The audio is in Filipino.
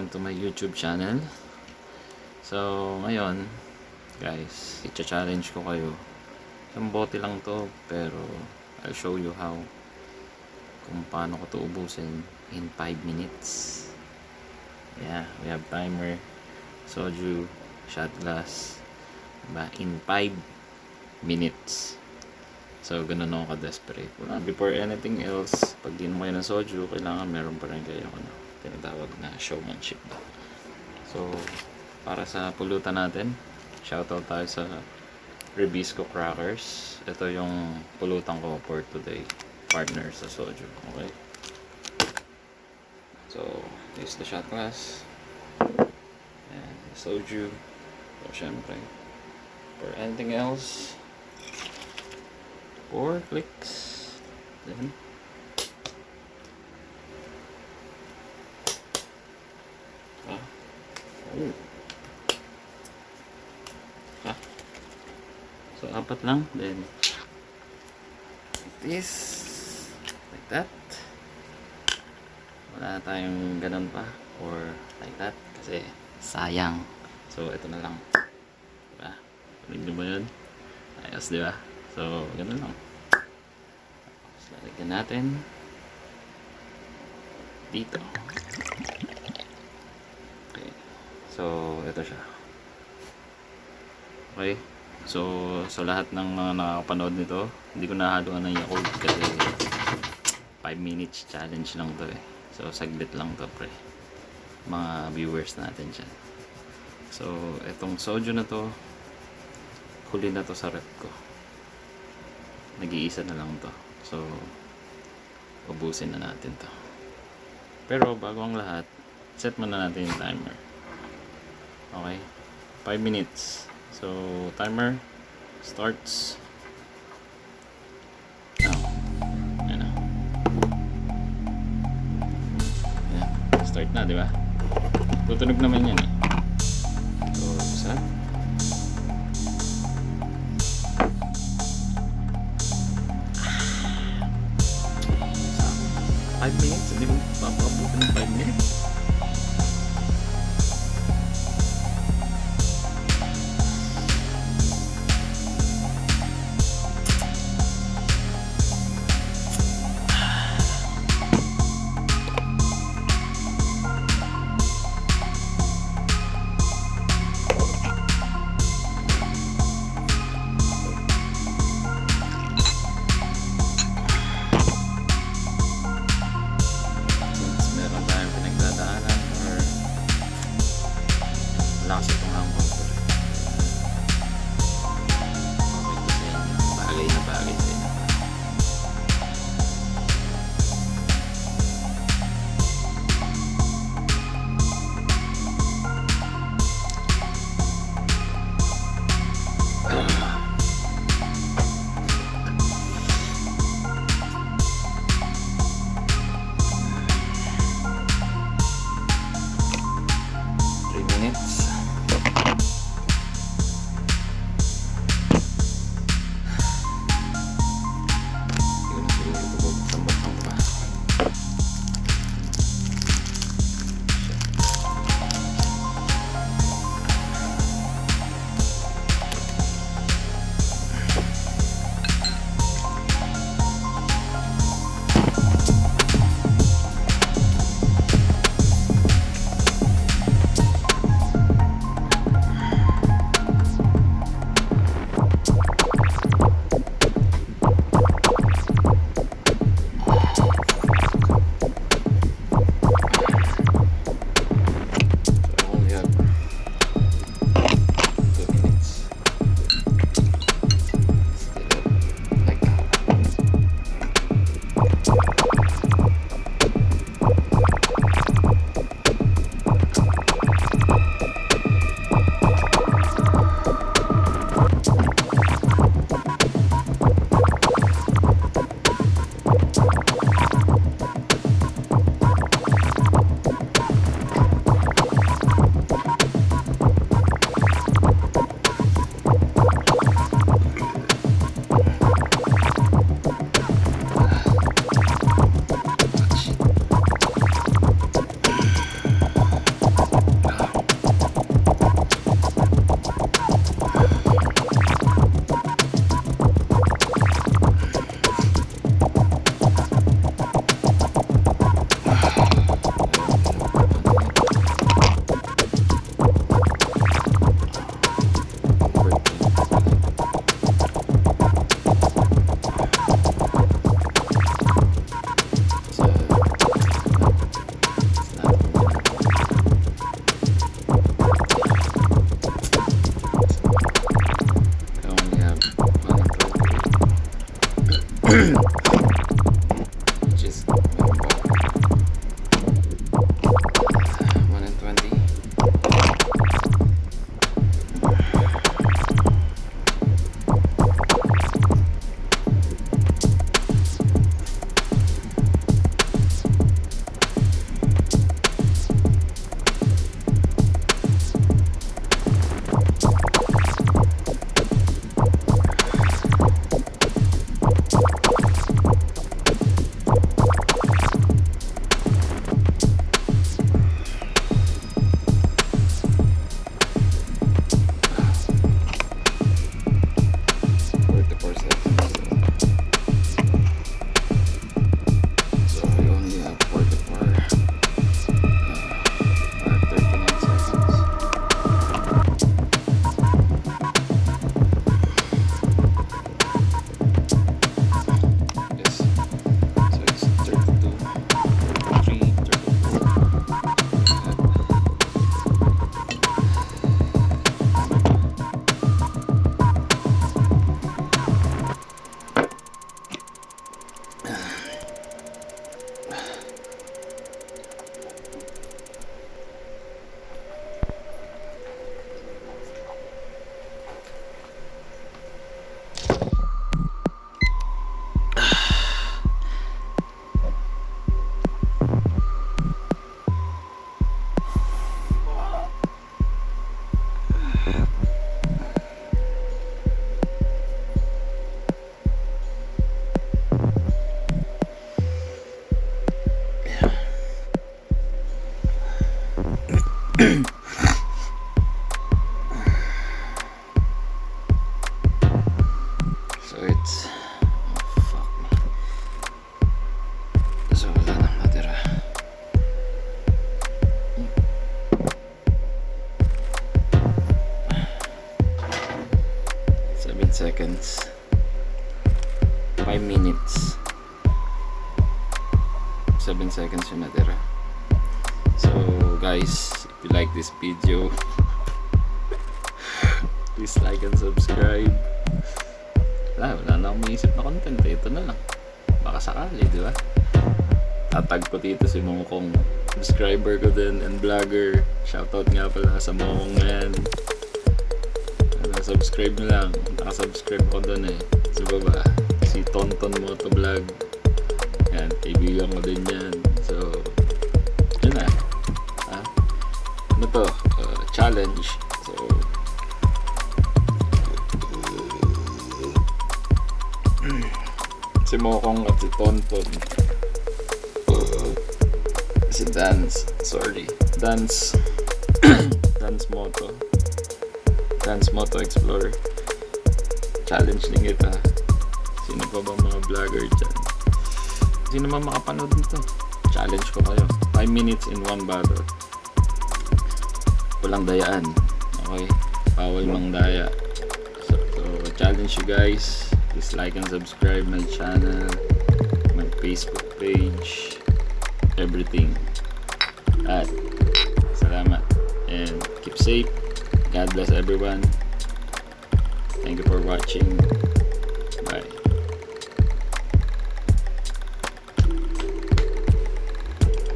welcome to my YouTube channel. So, ngayon, guys, i-challenge ko kayo. Isang bote lang to, pero I'll show you how kung paano ko to ubusin in 5 minutes. Yeah, we have timer, soju, shot glass, diba? In 5 minutes. So, ganun ako ka-desperate. Before anything else, pag di mo kayo ng soju, kailangan meron pa rin kayo tinatawag na showmanship. So, para sa pulutan natin, shoutout tayo sa Rebisco Crackers. Ito yung pulutan ko for today, partner sa soju. Okay? So, this is the shot glass. And the soju. So, syempre, for anything else, 4 clicks. Then, so 4 lang. Then, like this, like that. Wala tayong ganun pa, or like that, kasi sayang. So, ito na lang. Diba? Pwede mo yun? Ayos, diba? So, ganun lang. Tapos, lalagyan natin dito. Okay. So, ito siya. Okay. So, sa lahat ng mga nakakapanood nito, hindi ko nahaluan ng Yakult kasi 5 minutes challenge lang to eh. So, saglit lang to, pre. Mga viewers natin dyan. So, itong soju na to, huli na to sa rep ko. Nag-iisa na lang to. So, ubusin na natin to. Pero, bago ang lahat, set muna natin yung timer. Okay? 5 minutes. So, timer starts now. Ayan na. Ayan. Start na, di ba? Tutunog naman yan eh. So, set. 5 minutes? Hindi mo papabutin ng 5 minutes? minutes. Oh, fuck me. So, wala nang natira. 7 seconds. 5 minutes. 7 seconds yung natira. So, guys, if you like this video, please like and subscribe. Wala na akong maisip na content. Ito na lang. Baka sakali, di ba? Tatag ko dito si Mongkong. Subscriber ko din and vlogger. Shoutout nga pala sa Mongkong na yan. Subscribe na lang. Nakasubscribe ko doon eh. Sa baba. Si Tonton Motovlog. Yan. Kaibigan ko din yan. So, yun na. Ano to? Challenge. So, si Mokong at si Tonton, si Dance Moto Explorer. Challenge din ito. Sino pa ba mga vlogger dyan? Sino man makapanood nito? Challenge ko kayo. 5 minutes in 1 battle. Walang dayaan. Okay? Bawal mang daya. So challenge you guys. Please like and subscribe my channel, my Facebook page, everything. At salamat. And keep safe. God bless everyone. Thank you for watching.